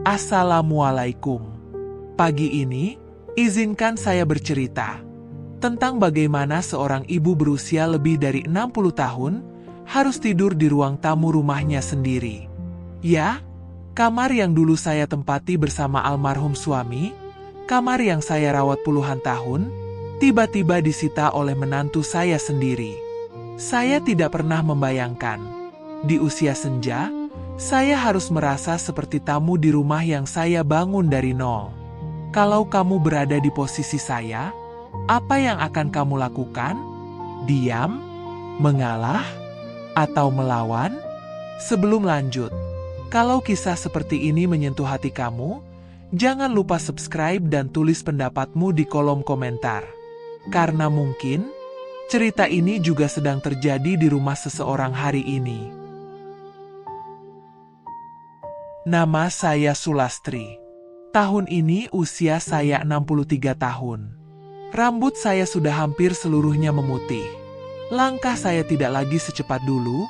Assalamualaikum. Pagi ini, izinkan saya bercerita tentang bagaimana seorang ibu berusia lebih dari 60 tahun harus tidur di ruang tamu rumahnya sendiri. Ya, kamar yang dulu saya tempati bersama almarhum suami, kamar yang saya rawat puluhan tahun, tiba-tiba disita oleh menantu saya sendiri. Saya tidak pernah membayangkan, di usia senja, saya harus merasa seperti tamu di rumah yang saya bangun dari nol. Kalau kamu berada di posisi saya, apa yang akan kamu lakukan? Diam? Mengalah? Atau melawan? Sebelum lanjut, kalau kisah seperti ini menyentuh hati kamu, jangan lupa subscribe dan tulis pendapatmu di kolom komentar. Karena mungkin, cerita ini juga sedang terjadi di rumah seseorang hari ini. Nama saya Sulastri. Tahun ini usia saya 63 tahun. Rambut saya sudah hampir seluruhnya memutih. Langkah saya tidak lagi secepat dulu,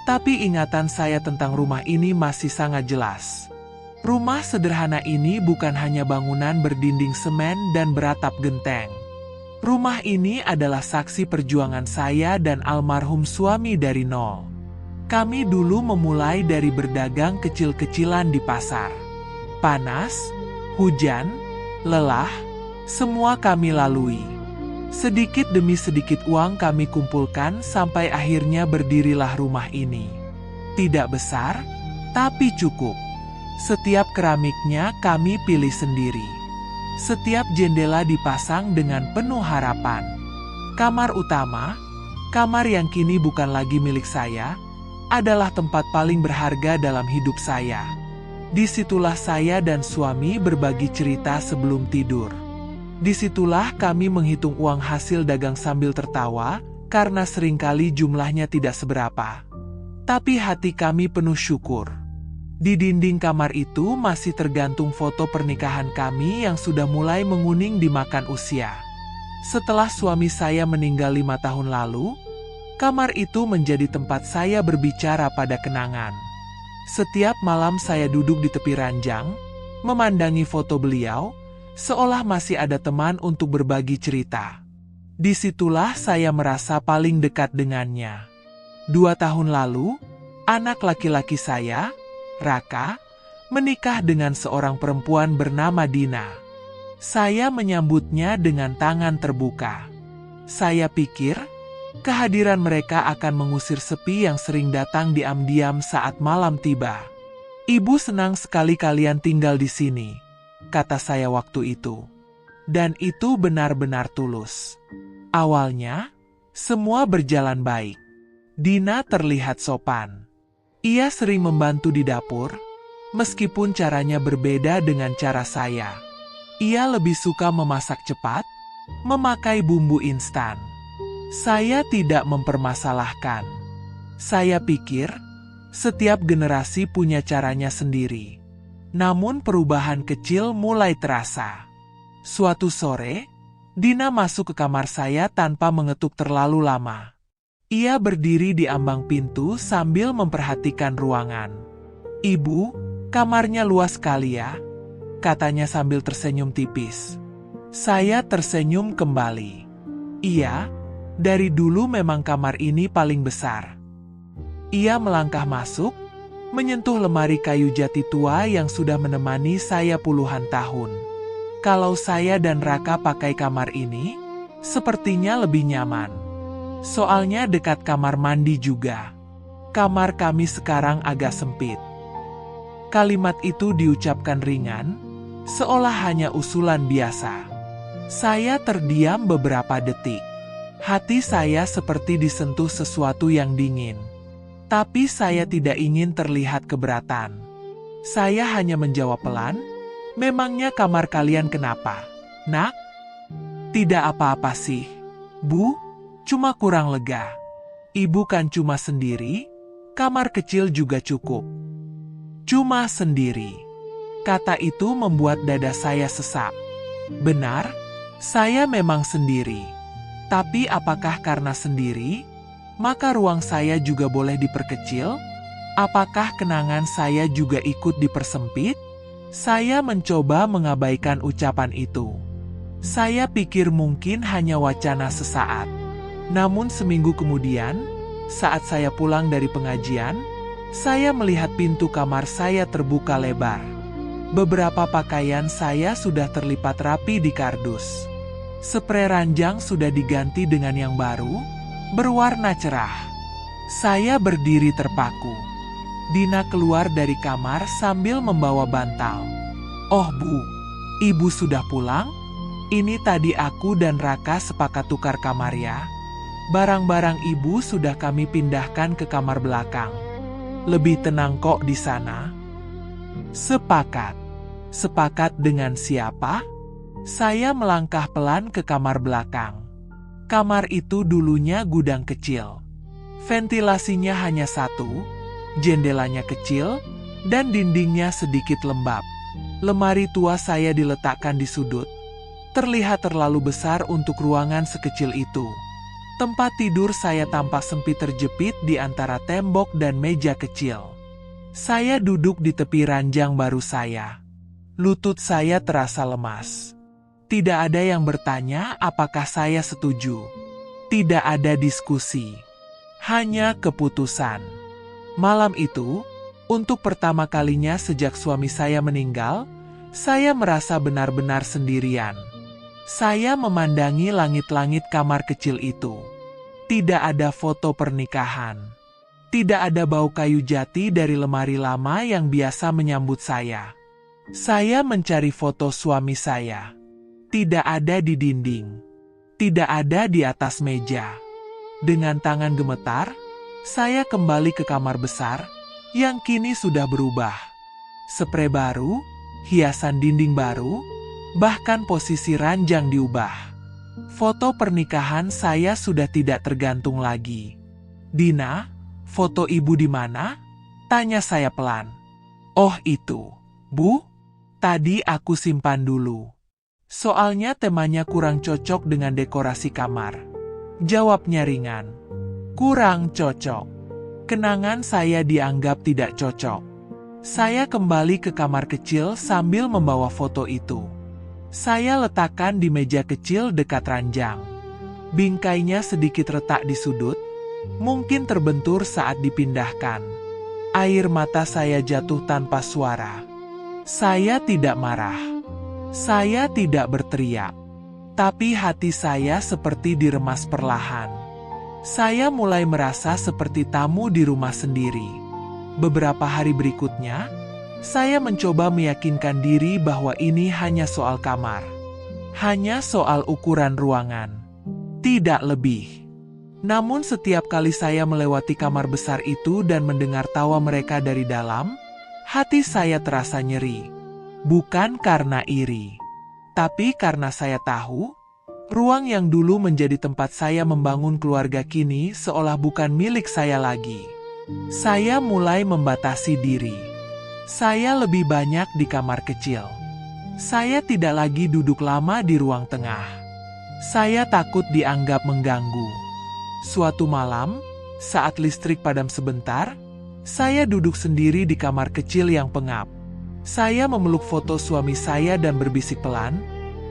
tapi ingatan saya tentang rumah ini masih sangat jelas. Rumah sederhana ini bukan hanya bangunan berdinding semen dan beratap genteng. Rumah ini adalah saksi perjuangan saya dan almarhum suami dari nol. Kami dulu memulai dari berdagang kecil-kecilan di pasar. Panas, hujan, lelah, semua kami lalui. Sedikit demi sedikit uang kami kumpulkan sampai akhirnya berdirilah rumah ini. Tidak besar, tapi cukup. Setiap keramiknya kami pilih sendiri. Setiap jendela dipasang dengan penuh harapan. Kamar utama, kamar yang kini bukan lagi milik saya, adalah tempat paling berharga dalam hidup saya. Disitulah saya dan suami berbagi cerita sebelum tidur. Disitulah kami menghitung uang hasil dagang sambil tertawa, karena seringkali jumlahnya tidak seberapa. Tapi hati kami penuh syukur. Di dinding kamar itu masih tergantung foto pernikahan kami yang sudah mulai menguning dimakan usia. Setelah suami saya meninggal 5 tahun lalu, kamar itu menjadi tempat saya berbicara pada kenangan. Setiap malam saya duduk di tepi ranjang, memandangi foto beliau, seolah masih ada teman untuk berbagi cerita. Disitulah saya merasa paling dekat dengannya. 2 tahun lalu, anak laki-laki saya, Raka, menikah dengan seorang perempuan bernama Dina. Saya menyambutnya dengan tangan terbuka. Saya pikir, kehadiran mereka akan mengusir sepi yang sering datang diam-diam saat malam tiba. "Ibu senang sekali kalian tinggal di sini," kata saya waktu itu. Dan itu benar-benar tulus. Awalnya, semua berjalan baik. Dina terlihat sopan. Ia sering membantu di dapur, meskipun caranya berbeda dengan cara saya. Ia lebih suka memasak cepat, memakai bumbu instan. Saya tidak mempermasalahkan. Saya pikir, setiap generasi punya caranya sendiri. Namun perubahan kecil mulai terasa. Suatu sore, Dina masuk ke kamar saya tanpa mengetuk terlalu lama. Ia berdiri di ambang pintu sambil memperhatikan ruangan. "Ibu, kamarnya luas sekali ya," katanya sambil tersenyum tipis. Saya tersenyum kembali. "Iya, dari dulu memang kamar ini paling besar." Ia melangkah masuk, menyentuh lemari kayu jati tua yang sudah menemani saya puluhan tahun. Kalau saya dan Raka pakai kamar ini, sepertinya lebih nyaman. Soalnya dekat kamar mandi juga. Kamar kami sekarang agak sempit. Kalimat itu diucapkan ringan, seolah hanya usulan biasa. Saya terdiam beberapa detik. Hati saya seperti disentuh sesuatu yang dingin. Tapi saya tidak ingin terlihat keberatan. Saya hanya menjawab pelan, "Memangnya kamar kalian kenapa, Nak?" "Tidak apa-apa sih, Bu. Cuma kurang lega. Ibu kan cuma sendiri, kamar kecil juga cukup." "Cuma sendiri." Kata itu membuat dada saya sesak. Benar, saya memang sendiri. Tapi apakah karena sendiri, maka ruang saya juga boleh diperkecil? Apakah kenangan saya juga ikut dipersempit? Saya mencoba mengabaikan ucapan itu. Saya pikir mungkin hanya wacana sesaat. Namun seminggu kemudian, saat saya pulang dari pengajian, saya melihat pintu kamar saya terbuka lebar. Beberapa pakaian saya sudah terlipat rapi di kardus. Sprei ranjang sudah diganti dengan yang baru, berwarna cerah. Saya berdiri terpaku. Dina keluar dari kamar sambil membawa bantal. "Oh Bu, Ibu sudah pulang? Ini tadi aku dan Raka sepakat tukar kamar ya. Barang-barang Ibu sudah kami pindahkan ke kamar belakang. Lebih tenang kok di sana." "Sepakat. Sepakat dengan siapa?" Saya melangkah pelan ke kamar belakang. Kamar itu dulunya gudang kecil. Ventilasinya hanya satu, jendelanya kecil, dan dindingnya sedikit lembab. Lemari tua saya diletakkan di sudut. Terlihat terlalu besar untuk ruangan sekecil itu. Tempat tidur saya tampak sempit terjepit di antara tembok dan meja kecil. Saya duduk di tepi ranjang baru saya. Lutut saya terasa lemas. Tidak ada yang bertanya apakah saya setuju. Tidak ada diskusi. Hanya keputusan. Malam itu, untuk pertama kalinya sejak suami saya meninggal, saya merasa benar-benar sendirian. Saya memandangi langit-langit kamar kecil itu. Tidak ada foto pernikahan. Tidak ada bau kayu jati dari lemari lama yang biasa menyambut saya. Saya mencari foto suami saya. Tidak ada di dinding. Tidak ada di atas meja. Dengan tangan gemetar, saya kembali ke kamar besar yang kini sudah berubah. Sprei baru, hiasan dinding baru, bahkan posisi ranjang diubah. Foto pernikahan saya sudah tidak tergantung lagi. "Dina, foto Ibu di mana?" tanya saya pelan. "Oh itu, Bu, tadi aku simpan dulu. Soalnya temanya kurang cocok dengan dekorasi kamar." Jawabnya ringan. "Kurang cocok." Kenangan saya dianggap tidak cocok. Saya kembali ke kamar kecil sambil membawa foto itu. Saya letakkan di meja kecil dekat ranjang. Bingkainya sedikit retak di sudut, mungkin terbentur saat dipindahkan. Air mata saya jatuh tanpa suara. Saya tidak marah. Saya tidak berteriak. Tapi hati saya seperti diremas perlahan. Saya mulai merasa seperti tamu di rumah sendiri. Beberapa hari berikutnya, saya mencoba meyakinkan diri bahwa ini hanya soal kamar. Hanya soal ukuran ruangan. Tidak lebih. Namun setiap kali saya melewati kamar besar itu dan mendengar tawa mereka dari dalam, hati saya terasa nyeri. Bukan karena iri, tapi karena saya tahu, ruang yang dulu menjadi tempat saya membangun keluarga kini seolah bukan milik saya lagi. Saya mulai membatasi diri. Saya lebih banyak di kamar kecil. Saya tidak lagi duduk lama di ruang tengah. Saya takut dianggap mengganggu. Suatu malam, saat listrik padam sebentar, saya duduk sendiri di kamar kecil yang pengap. Saya memeluk foto suami saya dan berbisik pelan,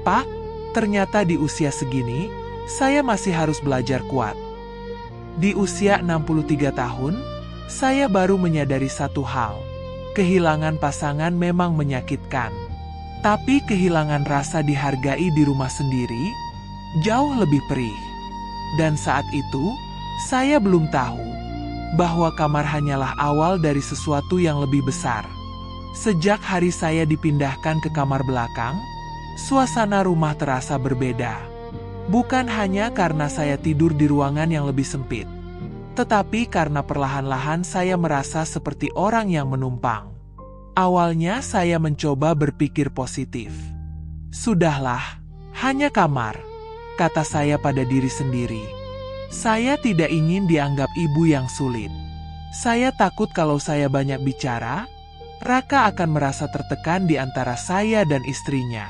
"Pak, ternyata di usia segini, saya masih harus belajar kuat." Di usia 63 tahun, saya baru menyadari satu hal. Kehilangan pasangan memang menyakitkan. Tapi kehilangan rasa dihargai di rumah sendiri, jauh lebih perih. Dan saat itu, saya belum tahu bahwa kamar hanyalah awal dari sesuatu yang lebih besar. Sejak hari saya dipindahkan ke kamar belakang, suasana rumah terasa berbeda. Bukan hanya karena saya tidur di ruangan yang lebih sempit, tetapi karena perlahan-lahan saya merasa seperti orang yang menumpang. Awalnya saya mencoba berpikir positif. "Sudahlah, hanya kamar," kata saya pada diri sendiri. Saya tidak ingin dianggap ibu yang sulit. Saya takut kalau saya banyak bicara, Raka akan merasa tertekan di antara saya dan istrinya.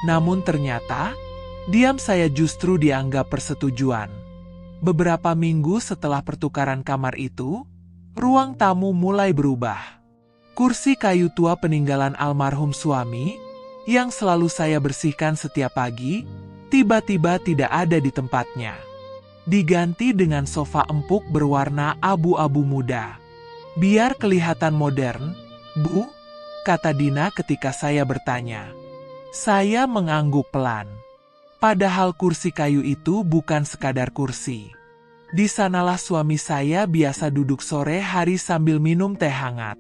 Namun ternyata, diam saya justru dianggap persetujuan. Beberapa minggu setelah pertukaran kamar itu, ruang tamu mulai berubah. Kursi kayu tua peninggalan almarhum suami, yang selalu saya bersihkan setiap pagi, tiba-tiba tidak ada di tempatnya. Diganti dengan sofa empuk berwarna abu-abu muda. Biar kelihatan modern, Bu, kata Dina ketika saya bertanya. Saya mengangguk pelan. Padahal kursi kayu itu bukan sekadar kursi. Di sanalah suami saya biasa duduk sore hari sambil minum teh hangat.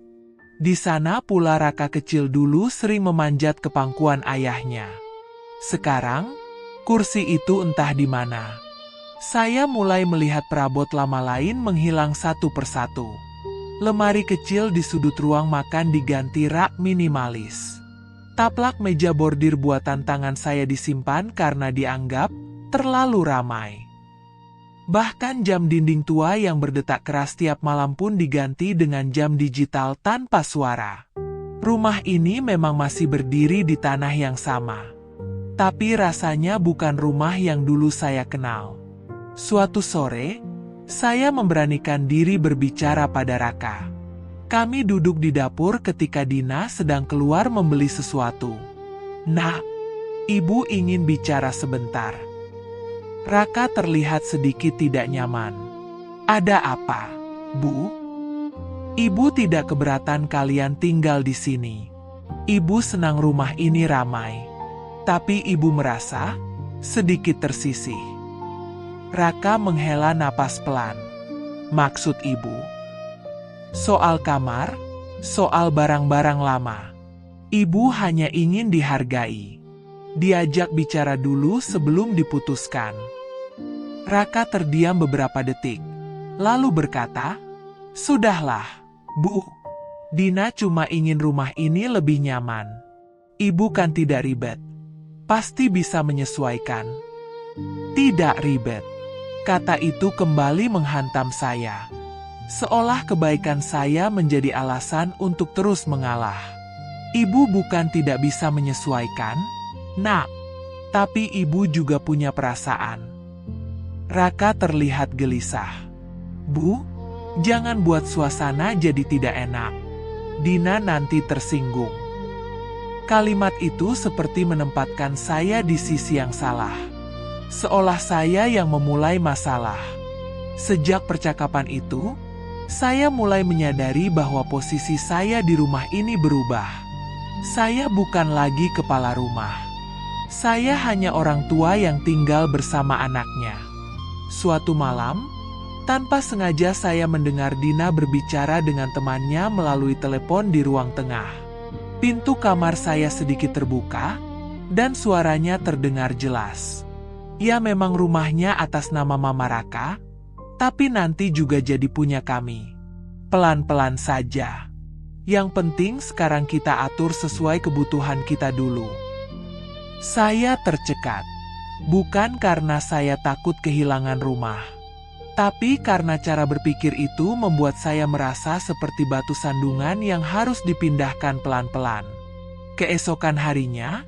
Di sana pula Raka kecil dulu sering memanjat ke pangkuan ayahnya. Sekarang, kursi itu entah di mana. Saya mulai melihat perabot lama lain menghilang satu persatu. Lemari kecil di sudut ruang makan diganti rak minimalis. Taplak meja bordir buatan tangan saya disimpan karena dianggap terlalu ramai. Bahkan jam dinding tua yang berdetak keras tiap malam pun diganti dengan jam digital tanpa suara. Rumah ini memang masih berdiri di tanah yang sama. Tapi rasanya bukan rumah yang dulu saya kenal. Suatu sore, saya memberanikan diri berbicara pada Raka. Kami duduk di dapur ketika Dina sedang keluar membeli sesuatu. "Nak, Ibu ingin bicara sebentar." Raka terlihat sedikit tidak nyaman. "Ada apa, Bu?" "Ibu tidak keberatan kalian tinggal di sini. Ibu senang rumah ini ramai. Tapi Ibu merasa sedikit tersisih." Raka menghela napas pelan. "Maksud Ibu?" "Soal kamar, soal barang-barang lama. Ibu hanya ingin dihargai. Diajak bicara dulu sebelum diputuskan." Raka terdiam beberapa detik, lalu berkata, "Sudahlah, Bu. Dina cuma ingin rumah ini lebih nyaman. Ibu kan tidak ribet. Pasti bisa menyesuaikan." "Tidak ribet." Kata itu kembali menghantam saya. Seolah kebaikan saya menjadi alasan untuk terus mengalah. "Ibu bukan tidak bisa menyesuaikan, Nak. Tapi Ibu juga punya perasaan." Raka terlihat gelisah. "Bu, jangan buat suasana jadi tidak enak. Dina nanti tersinggung." Kalimat itu seperti menempatkan saya di sisi yang salah. Seolah saya yang memulai masalah. Sejak percakapan itu, saya mulai menyadari bahwa posisi saya di rumah ini berubah. Saya bukan lagi kepala rumah. Saya hanya orang tua yang tinggal bersama anaknya. Suatu malam, tanpa sengaja saya mendengar Dina berbicara dengan temannya melalui telepon di ruang tengah. Pintu kamar saya sedikit terbuka, dan suaranya terdengar jelas. Ya, memang rumahnya atas nama Mama Raka, tapi nanti juga jadi punya kami. Pelan-pelan saja. Yang penting sekarang kita atur sesuai kebutuhan kita dulu. Saya tercekat. Bukan karena saya takut kehilangan rumah. Tapi karena cara berpikir itu membuat saya merasa seperti batu sandungan yang harus dipindahkan pelan-pelan. Keesokan harinya,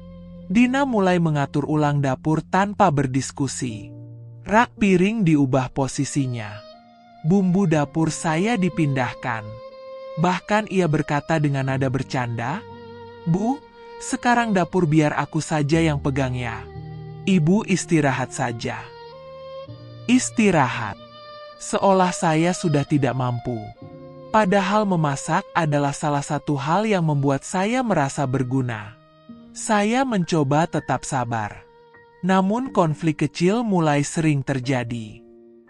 Dina mulai mengatur ulang dapur tanpa berdiskusi. Rak piring diubah posisinya. Bumbu dapur saya dipindahkan. Bahkan ia berkata dengan nada bercanda, "Bu, sekarang dapur biar aku saja yang pegang ya. Ibu istirahat saja." Istirahat. Seolah saya sudah tidak mampu. Padahal memasak adalah salah satu hal yang membuat saya merasa berguna. Saya mencoba tetap sabar. Namun konflik kecil mulai sering terjadi.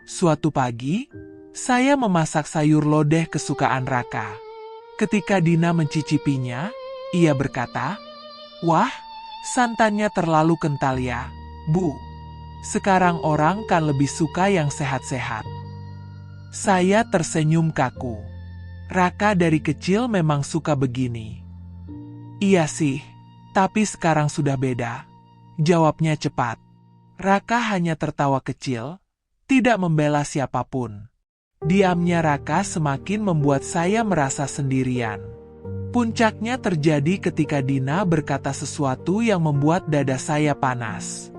Suatu pagi, saya memasak sayur lodeh kesukaan Raka. Ketika Dina mencicipinya, ia berkata, "Wah, santannya terlalu kental ya, Bu. Sekarang orang kan lebih suka yang sehat-sehat." Saya tersenyum kaku. Raka dari kecil memang suka begini. "Iya sih, tapi sekarang sudah beda," jawabnya cepat. Raka hanya tertawa kecil, tidak membela siapapun. Diamnya Raka semakin membuat saya merasa sendirian. Puncaknya terjadi ketika Dina berkata sesuatu yang membuat dada saya panas.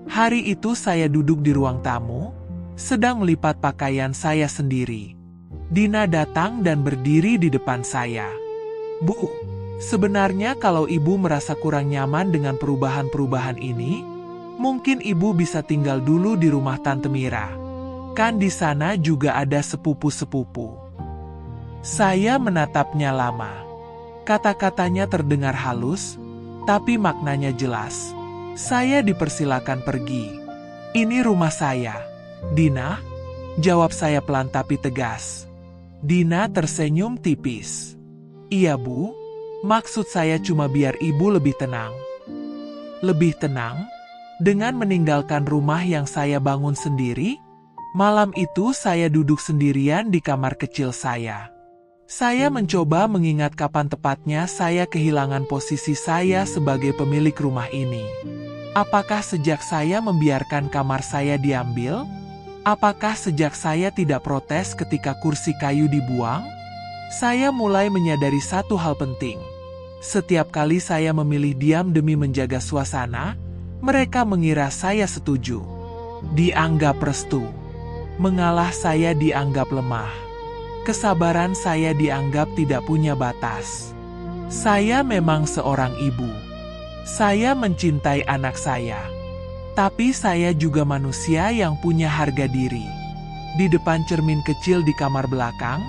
Hari itu saya duduk di ruang tamu, sedang melipat pakaian saya sendiri. Dina datang dan berdiri di depan saya. Bu, sebenarnya kalau ibu merasa kurang nyaman dengan perubahan-perubahan ini, mungkin ibu bisa tinggal dulu di rumah Tante Mira. Kan di sana juga ada sepupu-sepupu. Saya menatapnya lama. Kata-katanya terdengar halus, tapi maknanya jelas. Saya dipersilakan pergi. Ini rumah saya. Dina, jawab saya pelan tapi tegas. Dina tersenyum tipis. Iya Bu, maksud saya cuma biar ibu lebih tenang. Lebih tenang? Dengan meninggalkan rumah yang saya bangun sendiri? Malam itu saya duduk sendirian di kamar kecil saya. Saya mencoba mengingat kapan tepatnya saya kehilangan posisi saya sebagai pemilik rumah ini. Apakah sejak saya membiarkan kamar saya diambil? Apakah sejak saya tidak protes ketika kursi kayu dibuang? Saya mulai menyadari satu hal penting. Setiap kali saya memilih diam demi menjaga suasana, mereka mengira saya setuju. Dianggap restu. Mengalah saya dianggap lemah. Kesabaran saya dianggap tidak punya batas. Saya memang seorang ibu. Saya mencintai anak saya. Tapi saya juga manusia yang punya harga diri. Di depan cermin kecil di kamar belakang,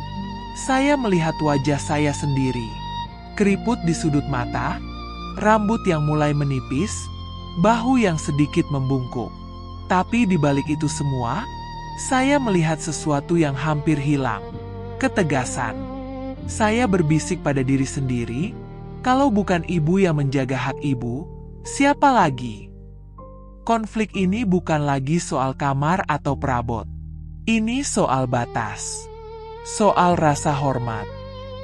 saya melihat wajah saya sendiri. Keriput di sudut mata, rambut yang mulai menipis, bahu yang sedikit membungkuk. Tapi di balik itu semua, saya melihat sesuatu yang hampir hilang. Ketegasan. Saya berbisik pada diri sendiri, kalau bukan ibu yang menjaga hak ibu, siapa lagi? Konflik ini bukan lagi soal kamar atau perabot. Ini soal batas. Soal rasa hormat.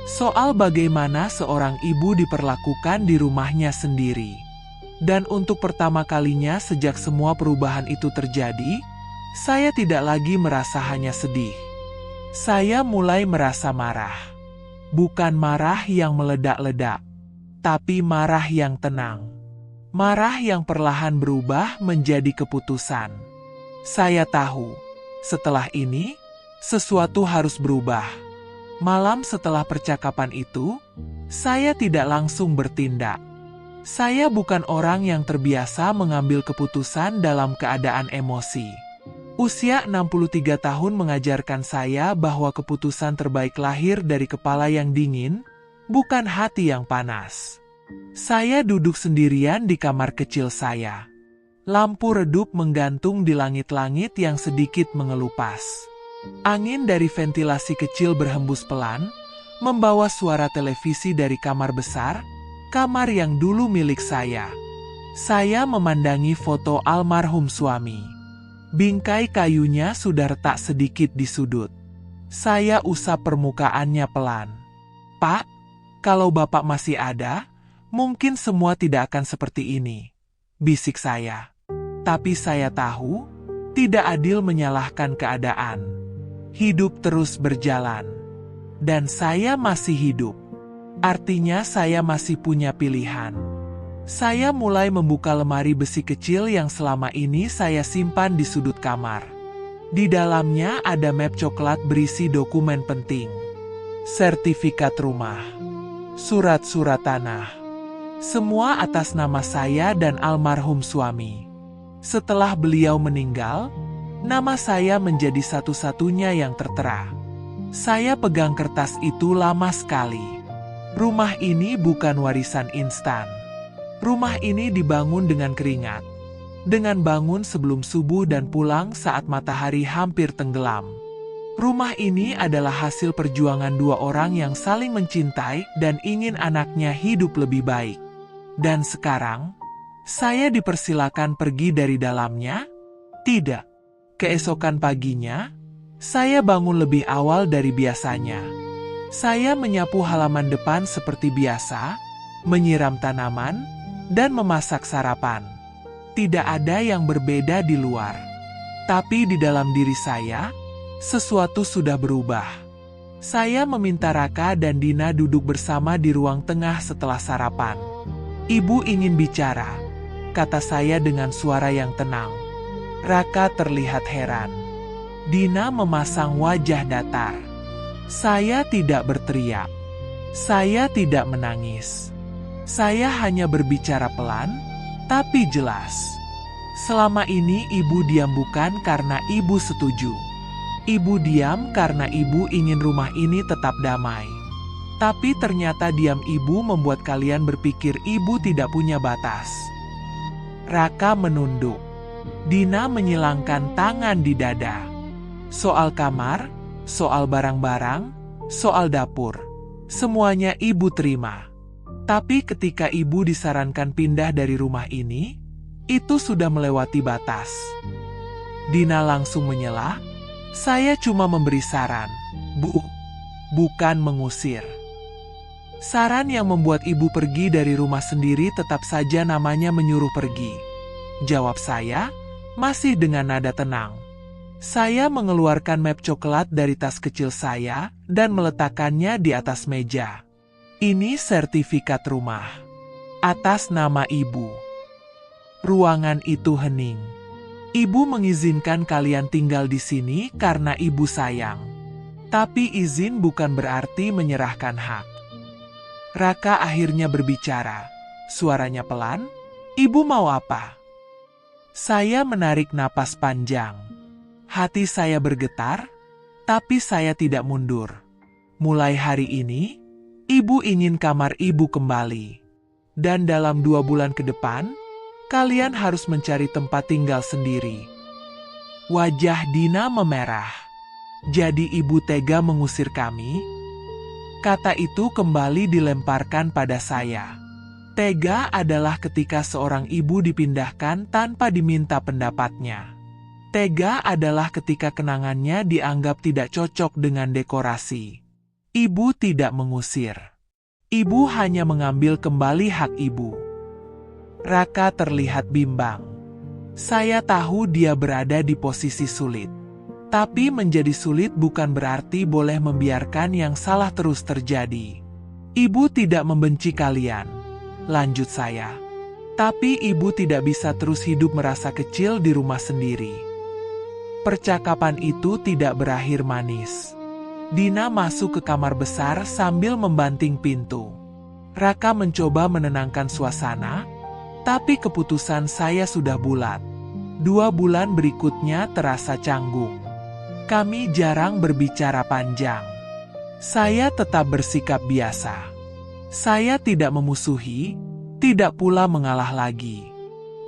Soal bagaimana seorang ibu diperlakukan di rumahnya sendiri. Dan untuk pertama kalinya sejak semua perubahan itu terjadi, saya tidak lagi merasa hanya sedih. Saya mulai merasa marah. Bukan marah yang meledak-ledak, tapi marah yang tenang. Marah yang perlahan berubah menjadi keputusan. Saya tahu, setelah ini, sesuatu harus berubah. Malam setelah percakapan itu, saya tidak langsung bertindak. Saya bukan orang yang terbiasa mengambil keputusan dalam keadaan emosi. Usia 63 tahun mengajarkan saya bahwa keputusan terbaik lahir dari kepala yang dingin, bukan hati yang panas. Saya duduk sendirian di kamar kecil saya. Lampu redup menggantung di langit-langit yang sedikit mengelupas. Angin dari ventilasi kecil berhembus pelan, membawa suara televisi dari kamar besar, kamar yang dulu milik saya. Saya memandangi foto almarhum suami. Bingkai kayunya sudah retak sedikit di sudut. Saya usap permukaannya pelan. Pak, kalau Bapak masih ada, mungkin semua tidak akan seperti ini, bisik saya. Tapi saya tahu, tidak adil menyalahkan keadaan. Hidup terus berjalan. Dan saya masih hidup. Artinya saya masih punya pilihan. Saya mulai membuka lemari besi kecil yang selama ini saya simpan di sudut kamar. Di dalamnya ada map coklat berisi dokumen penting. Sertifikat rumah. Surat-surat tanah. Semua atas nama saya dan almarhum suami. Setelah beliau meninggal, nama saya menjadi satu-satunya yang tertera. Saya pegang kertas itu lama sekali. Rumah ini bukan warisan instan. Rumah ini dibangun dengan keringat. Dengan bangun sebelum subuh dan pulang saat matahari hampir tenggelam. Rumah ini adalah hasil perjuangan dua orang yang saling mencintai dan ingin anaknya hidup lebih baik. Dan sekarang, saya dipersilakan pergi dari dalamnya? Tidak. Keesokan paginya, saya bangun lebih awal dari biasanya. Saya menyapu halaman depan seperti biasa, menyiram tanaman, dan memasak sarapan. Tidak ada yang berbeda di luar. Tapi di dalam diri saya, sesuatu sudah berubah. Saya meminta Raka dan Dina duduk bersama di ruang tengah setelah sarapan. Ibu ingin bicara, kata saya dengan suara yang tenang. Raka terlihat heran. Dina memasang wajah datar. Saya tidak berteriak. Saya tidak menangis. Saya hanya berbicara pelan, tapi jelas. Selama ini ibu diam bukan karena ibu setuju. Ibu diam karena ibu ingin rumah ini tetap damai. Tapi ternyata diam ibu membuat kalian berpikir ibu tidak punya batas. Raka menunduk. Dina menyilangkan tangan di dada. Soal kamar, soal barang-barang, soal dapur, semuanya ibu terima. Tapi ketika ibu disarankan pindah dari rumah ini, itu sudah melewati batas. Dina langsung menyela, "Saya cuma memberi saran, Bu, bukan mengusir." Saran yang membuat ibu pergi dari rumah sendiri tetap saja namanya menyuruh pergi. Jawab saya, masih dengan nada tenang. Saya mengeluarkan map coklat dari tas kecil saya dan meletakkannya di atas meja. Ini sertifikat rumah. Atas nama ibu. Ruangan itu hening. Ibu mengizinkan kalian tinggal di sini karena ibu sayang. Tapi izin bukan berarti menyerahkan hak. Raka akhirnya berbicara. Suaranya pelan. "Ibu mau apa?" Saya menarik napas panjang. Hati saya bergetar, tapi saya tidak mundur. Mulai hari ini, ibu ingin kamar ibu kembali. Dan dalam 2 bulan ke depan, kalian harus mencari tempat tinggal sendiri. Wajah Dina memerah. "Jadi ibu tega mengusir kami?" Kata itu kembali dilemparkan pada saya. Tega adalah ketika seorang ibu dipindahkan tanpa diminta pendapatnya. Tega adalah ketika kenangannya dianggap tidak cocok dengan dekorasi. Ibu tidak mengusir. Ibu hanya mengambil kembali hak ibu. Raka terlihat bimbang. Saya tahu dia berada di posisi sulit. Tapi menjadi sulit bukan berarti boleh membiarkan yang salah terus terjadi. Ibu tidak membenci kalian. Lanjut saya. Tapi ibu tidak bisa terus hidup merasa kecil di rumah sendiri. Percakapan itu tidak berakhir manis. Dina masuk ke kamar besar sambil membanting pintu. Raka mencoba menenangkan suasana, tapi keputusan saya sudah bulat. 2 bulan berikutnya terasa canggung. Kami jarang berbicara panjang. Saya tetap bersikap biasa. Saya tidak memusuhi, tidak pula mengalah lagi.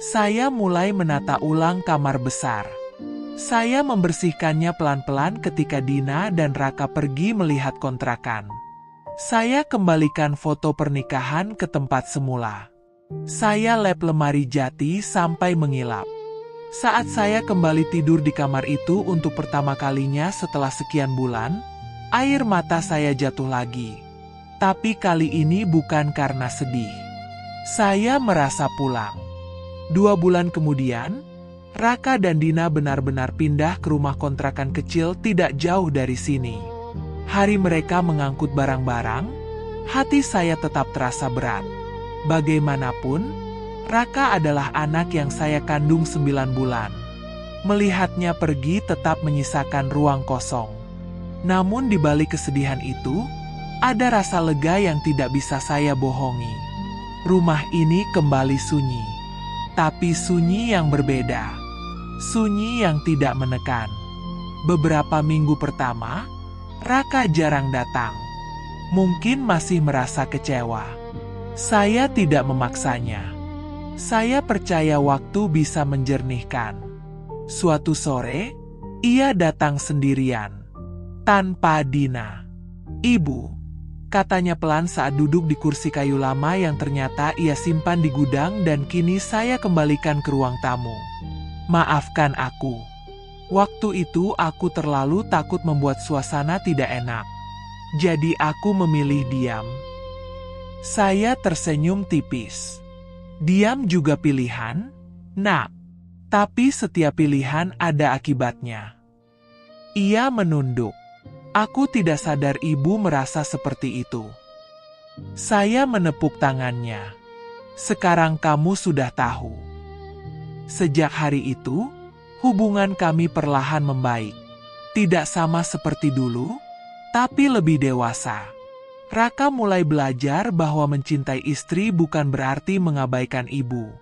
Saya mulai menata ulang kamar besar. Saya membersihkannya pelan-pelan ketika Dina dan Raka pergi melihat kontrakan. Saya kembalikan foto pernikahan ke tempat semula. Saya lap lemari jati sampai mengilap. Saat saya kembali tidur di kamar itu untuk pertama kalinya setelah sekian bulan, air mata saya jatuh lagi. Tapi kali ini bukan karena sedih. Saya merasa pulang. 2 bulan kemudian, Raka dan Dina benar-benar pindah ke rumah kontrakan kecil tidak jauh dari sini. Hari mereka mengangkut barang-barang, hati saya tetap terasa berat. Bagaimanapun, Raka adalah anak yang saya kandung 9 bulan. Melihatnya pergi tetap menyisakan ruang kosong. Namun di balik kesedihan itu, ada rasa lega yang tidak bisa saya bohongi. Rumah ini kembali sunyi. Tapi sunyi yang berbeda. Sunyi yang tidak menekan. Beberapa minggu pertama, Raka jarang datang. Mungkin masih merasa kecewa. Saya tidak memaksanya. Saya percaya waktu bisa menjernihkan. Suatu sore, ia datang sendirian. Tanpa Dina. "Ibu," katanya pelan saat duduk di kursi kayu lama yang ternyata ia simpan di gudang dan kini saya kembalikan ke ruang tamu. "Maafkan aku. Waktu itu aku terlalu takut membuat suasana tidak enak. Jadi aku memilih diam." Saya tersenyum tipis. "Diam juga pilihan, Nak. Tapi setiap pilihan ada akibatnya." Ia menunduk. Aku tidak sadar ibu merasa seperti itu. Saya menepuk tangannya. "Sekarang kamu sudah tahu." Sejak hari itu, hubungan kami perlahan membaik. Tidak sama seperti dulu, tapi lebih dewasa. Raka mulai belajar bahwa mencintai istri bukan berarti mengabaikan ibu.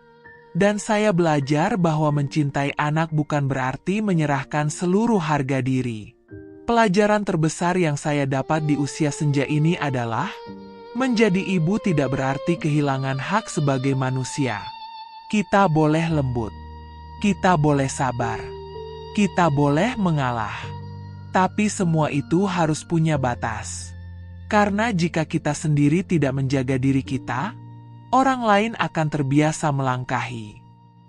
Dan saya belajar bahwa mencintai anak bukan berarti menyerahkan seluruh harga diri. Pelajaran terbesar yang saya dapat di usia senja ini adalah, menjadi ibu tidak berarti kehilangan hak sebagai manusia. Kita boleh lembut, kita boleh sabar, kita boleh mengalah. Tapi semua itu harus punya batas. Karena jika kita sendiri tidak menjaga diri kita, orang lain akan terbiasa melangkahi.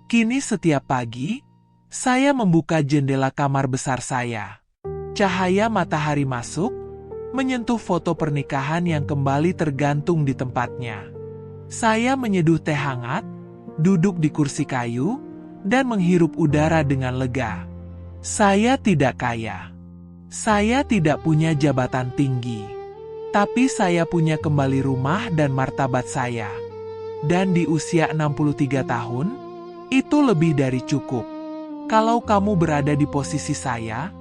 Kini setiap pagi, saya membuka jendela kamar besar saya. Cahaya matahari masuk, menyentuh foto pernikahan yang kembali tergantung di tempatnya. Saya menyeduh teh hangat, duduk di kursi kayu, dan menghirup udara dengan lega. Saya tidak kaya. Saya tidak punya jabatan tinggi. Tapi saya punya kembali rumah dan martabat saya. Dan di usia 63 tahun, itu lebih dari cukup. Kalau kamu berada di posisi saya,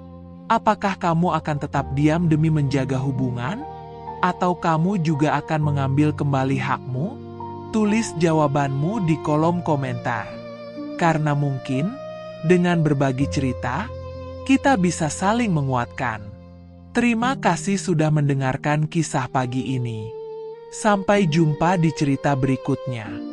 apakah kamu akan tetap diam demi menjaga hubungan? Atau kamu juga akan mengambil kembali hakmu? Tulis jawabanmu di kolom komentar. Karena mungkin, dengan berbagi cerita, kita bisa saling menguatkan. Terima kasih sudah mendengarkan kisah pagi ini. Sampai jumpa di cerita berikutnya.